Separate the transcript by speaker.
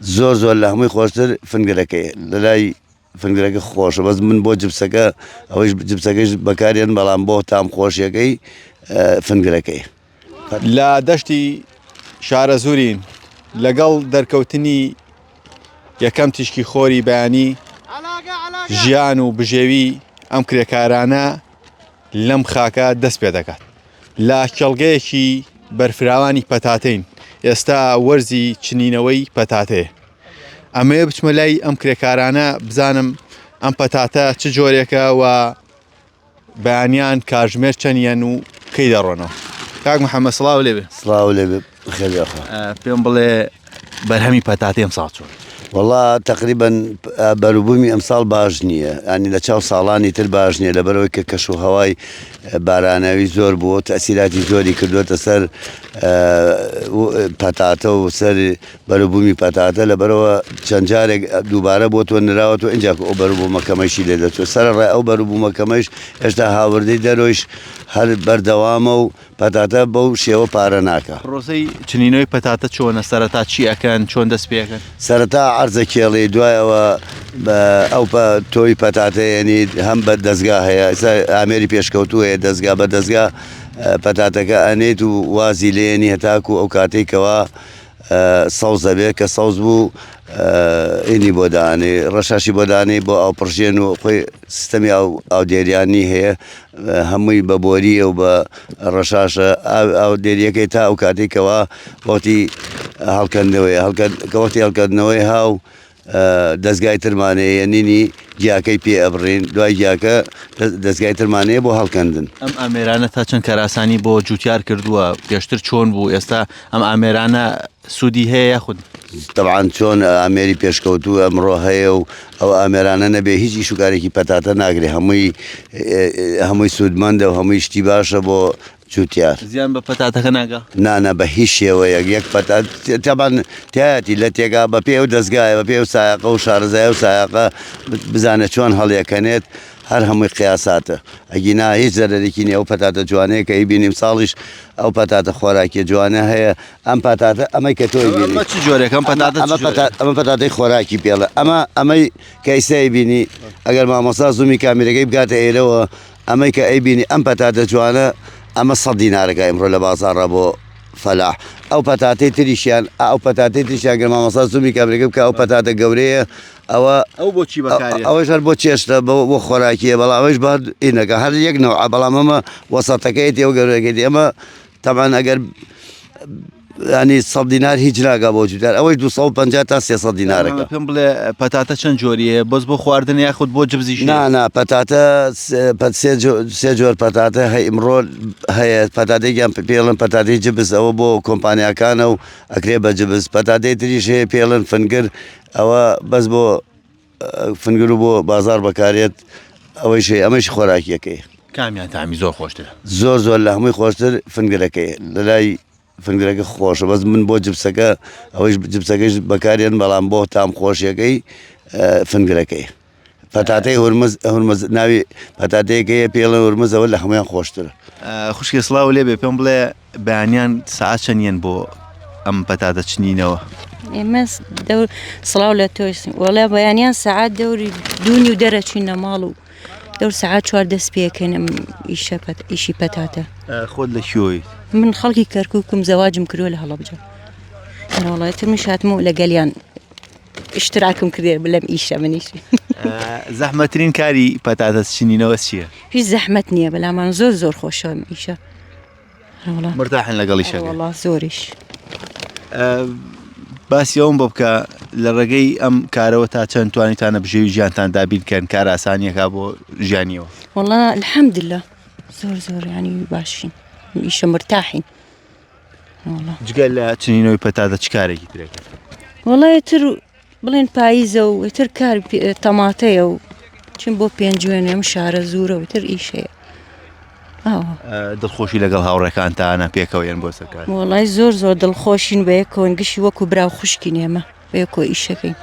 Speaker 1: زۆر لە هەمووی خۆشتر فنگرەکەی لە لای فنگرەکە خۆشە بەس من بۆ جبسەکە ئەوەی جبسەکەش بەکارێن بەڵام بۆ تام خۆشیەکەی فنگرەکەی
Speaker 2: لە دەشتی شارە زورین لەگەڵ دەرکەوتنی یەکەم تیشکی خۆری بەیانی ژیان و بژێوی ئەم کرێکارانە لەم خاکە دەست پێ دەکات لە کێڵگەیەکی بەرفراوانی پەتاتەین ئێستا وەرزی چنینەوەی پەتاتەیە ئەمەیە بچمە لای ئەم کرێکارانە بزانم ئەم پەتاتە چ جۆرێکە و بەیانیان کاژمێر چەندیان و کەی دەڕۆنەوە کاک محەممەد سڵاو لێبێ
Speaker 1: سڵاو لێبێ بخێریخوا
Speaker 2: پێم بڵێ بەرهەمی پەتاتێ ئەم ساڵ چۆن
Speaker 1: والله تقریبا بەروبوومی ئەمساڵ باش نییە ینی لە چاو ساڵانی تر باش نییە لەبەرەوەی کە کەش و هەوای بارانەوی زۆر بووە تەسیراتی زۆری کردوێتە سەر پەتاتە و سەر بەروبوومی پەتاتە لەبەرەوە چەند جارێک دووبارە بۆ تۆ نراوەوە ئینجا ئەو بەروبوومەکەمەشی لێ دەچێت سەرڕای ئەو بەروبوومەکەمەش هێشتا هاوردەی دەرۆیش هەر بەردەوامە و پەتاتە بەو شێوە پارە ناکە
Speaker 2: ڕۆزەی چنینەوەی پەتاتە چۆنە سەرەتا چی ئەەکەن چۆن دەست پێەکەن
Speaker 1: سەرەتا عەرزە کێڵی دوایەوە ئەو تۆی پەتاتەیەنی هەم بە دەستگا هەیە ئامێری پێشکەوتو هەیە دەستگا بە دەستگا پەتاتەکە ئەنێت و وازی لێنی هەتاکو ئەو کاتێکەوە سەوز دەبێت کە سەوز بوو ئینی بۆ دانێ ڕەشاشی بۆ دانێ بۆ ئاو پڕژێن و خۆی سیستەمی ئاو دێریانی هەیە هەمووی بە بۆریە و بە ڕەشاشە ئاو دێریەکەی تا ئەو کاتێکەوە وەختی هەڵکردنەوەی کەوەختی هەڵکردنەوەی هاو دەستگای ترمانەیە نینی گیاکەی پێ ئەبڕین دوای گیاکە دەستگای ترمانەیە بۆ هەڵکردن
Speaker 2: ئەم ئامێرانە تا چەند کەراسانی بۆ جوتیار کردووە پێشتر چۆن بوو ئێستا ئەم ئامێرانە سوودی هەیە خود
Speaker 1: طبعاً چۆن ئامێری پێشکەوتوو ئەمڕۆ هەیە و ئەو ئامێرانە نەبێ هیچ شوکارێکی پەتاتە ناگرێ هەمووی سوودمەندە و هەمووی شتی باشە بۆ جوتیار
Speaker 2: زیان بە پەتاتەکە ناگا
Speaker 1: نانە بە هیچ شێوەیەک یەک پەتات تەبان تایەتی لە تێگا بە پێ و دەستگایە بە پێ و سایقە و شارەزای و سایقە بزانە چۆن هەڵیەکەنێت هەر هەمووی قیاساتە ئەگینا هیچ زەرەرێکی نیە ئەو پەتاتە جوانەیە کە ئیبینیم ساڵیش ئەو پەتاتە خۆراکی جوانە هەیە ئەم پەتاتە ئەمەی کە تۆی بینی
Speaker 2: چ جۆرێکم
Speaker 1: ئەمە پەتاتەی خۆراکی پێڵە ئەمەی کەیسای بینی ئەگەر مامۆستا زوومی کامێرەکەی بگاتە ئێرەوە ئەمەی کە ئەیبینی ئەم پەتاتە جوانە ئەمە 100 دینارەکە ئەمڕۆ لە بازاڕە بۆ فەلاح ئەو پەتاتەی تریشیان ئەو پەتاتەی تریشیان گەر مامۆستا زوومی کامێرەکە بکە ئەو پەتاتە گەورەیە ئەو
Speaker 2: بۆچی بەکارێت
Speaker 1: ئەوەش هەر بۆ چێشتە بۆ خۆراکیە بەڵام ئەوەش بە ئینەکە هەر یەک نەوع بەڵام ئەمە وەسەتەکەیەتی ئەو گەورەکەیتی ئەمە تەمان ئەگەر ینی 100 دینار هیچ ناگا بۆ جوتیار ئەوەی 250 تا 300 دینارەکە
Speaker 2: پێم بڵێ پەتاتە چەند جۆریە بەس بۆ خواردن یاخود بۆ جبزیش
Speaker 1: نا پەتاتە سێ جۆر پەتاتە هەی ئمڕۆ هەیە پەتاتێکیان پێڵن پەتاتی جبز ئەوە بۆ کۆمپانیاکانە و ئەکرێ بە جبز پەتاتەی تریش هەیە پێڵن فنگر ئەوە بەس بۆ فنگر و بۆ بازار بەکارێت ئەوەی شێ ئەمەش خۆراکیەکەی
Speaker 2: کامیان تامی زۆر خۆشترە
Speaker 1: زۆر لە هەمووی خۆشتر فنگرەکەی لە لای فنگرەکە خۆشە بەس من بۆ جبسەکە ئەوەی جبسەکەش بەکارێن بەڵام بۆ تام خۆشیەکەی فنگرەکەی پەتاتەی هورمز ناوی پەتاتەیەکەیە پێڵە هورمزەوە لە هەمویان خۆشترە
Speaker 2: خوشکی سڵاو لێبێ پێم بڵێ بەیانیان سەعات چەندیان بۆ ئەم پەتاتە چنینەوە
Speaker 3: ئێمە سڵاو لە تۆی وەڵێ بەیانیان سەعات دەوری دوونی و دەرەچینە ماڵ و دەور سەعات 4 دەست پێکەنم ئیشی پەتاتە
Speaker 2: خۆت لە کوێی
Speaker 3: من خەڵکی کەرکووکم زەواجم کردووە لە هەڵەبجە وڵایەتر من هاتمەوە لەگەلیان اشتراکم کردێ بلەم ئیشە منیشی
Speaker 2: زەحمەترین کاری پەتاتە چنینەوە چییە؟
Speaker 3: هیچ زەحمەت نییە بەلامان زۆر خۆشە ئیشە
Speaker 2: مرتاحن لەگەڵ ئیشەکە
Speaker 3: وەڵا زۆریش
Speaker 2: باسی ئەوم بۆ بکە لە ڕێگەی ئەم کارەوە تا چەند توانیتانە بژێوی ژیانتان دابین بکەن کار ئاسانیەکە بۆ ژیانیەوە
Speaker 3: وەڵا الحەمدلله زۆر ینی باشین ئیشە مرتاحین
Speaker 2: جگەل لە چنینەوەی پەتاتە چ کارێکی ترێکە؟
Speaker 3: وەڵای تر بڵێن پاییزە و تر کار تەماتەیە و چین بۆ پێنجوێن ئەم شارە زوورە و تر ئیشەیە
Speaker 2: دڵخۆشی لەگەڵ هاوڕێکانتانە پێکەوەیان بۆ سەرکار
Speaker 3: وەڵای زۆر دڵخۆشین بە یەکەوە گشتی وەکو براو خوشکی نێمە بە یەکۆ ئیشەکەین